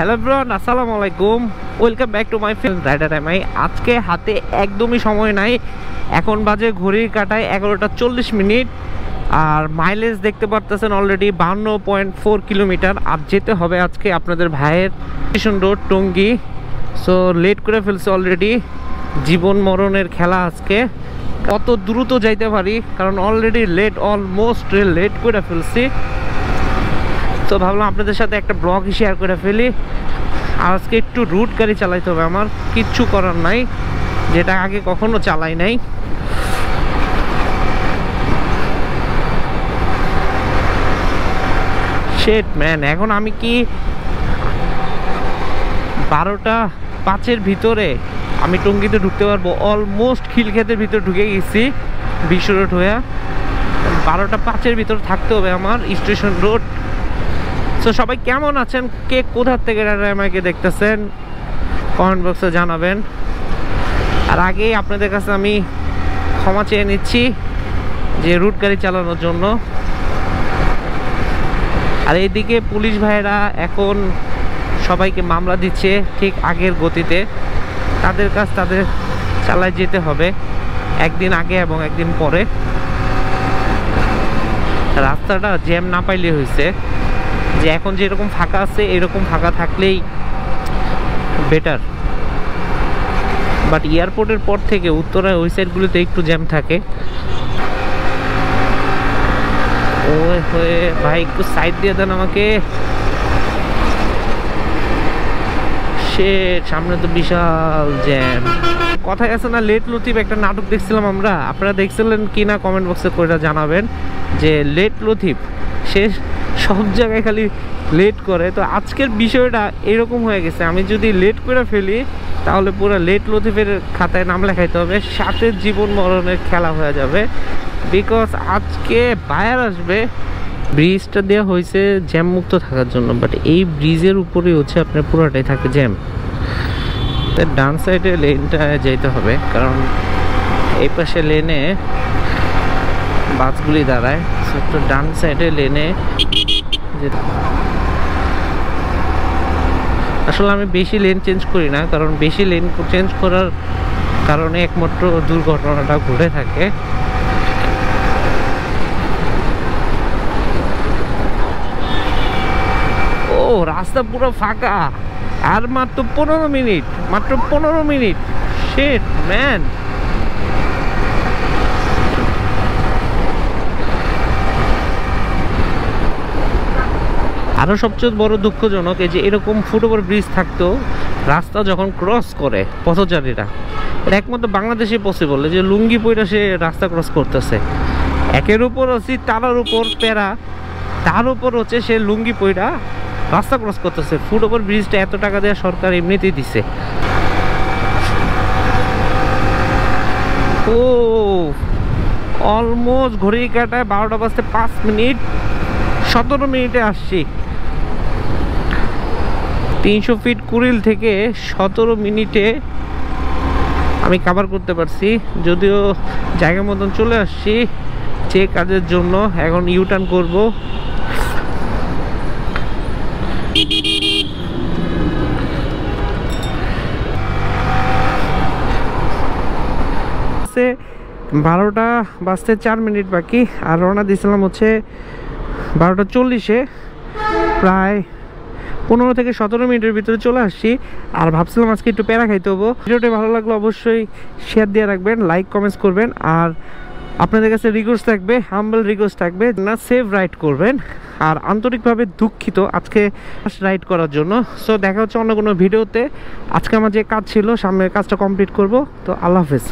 Hello everyone, আসসালামু আলাইকুম। Welcome back to my film rider MI. আজকে হাতে একদমই সময় নাই, এখন বাজে ঘড়ির কাঁটায় 11:40। আর মাইলেজ দেখতে পারতেছেন অলরেডি 52.4 কিলোমিটার। আর যেতে হবে আজকে আপনাদের ভাইয়ের station road Tongi. So late করে ফেলছে অলরেডি, জীবন মরণের খেলা আজকে। কত দ্রুত যাইতে পারি কারণ অলরেডি লেট, অলমোস্ট লেট করে ফেলছি। তো ভাবলাম আপনাদের সাথে একটা ব্লগ শেয়ার করে ফেলি। আজকে একটু রুট গাড়ি চালাইতে হবে, আমার কিচ্ছু করার নাই, যেটা আগে কখনো চালাই নাই। শেট ম্যান, এখন আমি কি 12:05 ভিতরে আমি টঙ্গীতে ঢুকতে পারবো? অলমোস্ট খিলক্ষেতের ভিতরে ঢুকে গেছি বিশ্ব রোড হয়ে। 12:05 ভিতরে থাকতে হবে আমার স্টেশন রোড। তো সবাই কেমন আছেন, কে কোথার থেকে আমাকে দেখতেছেন কমেন্ট বক্সে জানাবেন। আর আগেই আপনাদের কাছে আমি ক্ষমা চেয়ে নিচ্ছি যে রুট গাড়ি চালানোর জন্য। আর এইদিকে পুলিশ ভাইয়েরা এখন সবাইকে মামলা দিচ্ছে ঠিক আগের গতিতে। তাদের কাজ তাদের চালায় যেতে হবে, একদিন আগে এবং একদিন পরে। রাস্তাটা জ্যাম না পাইলে হয়েছে, যে এখন যেরকম ফাঁকা আছে এরকম ফাঁকা থাকলেই বেটার। বাট এয়ারপোর্টের পর থেকে উত্তরায় ওই সাইডগুলোতে একটু জ্যাম থাকে। ওই হয়ে ভাই একটু সাইড দিয়ে দেন আমাকে। সে সামনে তো বিশাল জ্যাম। কথায় আছে না, লেট লতিফ একটা নাটক দেখছিলাম আমরা, আপনারা দেখছিলেন কি না কমেন্ট বক্সে করে জানাবেন। যে লেট লতিফ সে সব জায়গায় খালি লেট করে। তো আজকের বিষয়টা এরকম হয়ে গেছে, আমি যদি লেট করে ফেলি তাহলে পুরো লেট লতিফের খাতায় নাম লেখাইতে হবে, সাথে জীবন মরণের খেলা হয়ে যাবে। বিকজ আজকে বায়ার আসবে। ব্রিজটা দেওয়া হয়েছে জ্যাম মুক্ত থাকার জন্য, বাট এই ব্রিজের উপরে হচ্ছে আপনার পুরোটাই থাকে জ্যাম। ডান সাইডে লেনটা যেতে হবে কারণ এই পাশে লেনে বাসগুলি দাঁড়ায়। তো ডান সাইডে লেনে আসলে আমি বেশি লেন চেঞ্জ করি না, কারণ বেশি লেন চেঞ্জ করার কারণে একমাত্র দুর্ঘটনাটা ঘটে থাকে। ও রাস্তা পুরো ফাঁকা, আর মাত্র 15 মিনিট, মাত্র 15 মিনিট। Shit man. আরও সবচেয়ে বড় দুঃখজনক এই যে এরকম ফুটওভার ব্রিজ থাকতো, রাস্তা যখন ক্রস করে পথচারীরা, এটা একমাত্র বাংলাদেশে পসিবল। যে লুঙ্গি পইরা সে রাস্তা ক্রস করতেছে, একের উপর হচ্ছে তারার উপর প্যারা, তার উপর হচ্ছে সে লুঙ্গি পইরা রাস্তা ক্রস করতেছে। ফুটওভার ব্রিজটা এত টাকা দেওয়া সরকার এমনিতেই দিছে। ও অলমোস্ট ঘড়ির কাঁটায় 12:05, 17 মিনিটে আসছি। 300 ফিট কুড়িল থেকে 17 মিনিটে আমি কভার করতে পারছি। যদিও জায়গা মতন চলে আসছি যে কাজের জন্য, এখন ইউটার্ন করব। আছে 12:04 বাকি, আর রওনা দিয়েছিলাম হচ্ছে 12:40। প্রায় 15 থেকে 17 মিনিটের ভিতরে চলে আসছি। আর ভাবছিলাম আজকে একটু প্যারা খাইতে হবো। ভিডিওটি ভালো লাগলে অবশ্যই শেয়ার দিয়ে রাখবেন, লাইক কমেন্টস করবেন। আর আপনাদের কাছে রিকোয়েস্ট থাকবে, হাম্বল রিকোয়েস্ট থাকবে না, সেভ রাইড করবেন। আর আন্তরিকভাবে দুঃখিত আজকে রাইড করার জন্য। সো দেখা হচ্ছে অন্য কোনো ভিডিওতে। আজকে আমার যে কাজ ছিল, সামনের কাজটা কমপ্লিট করব। তো আল্লাহ হাফেজ।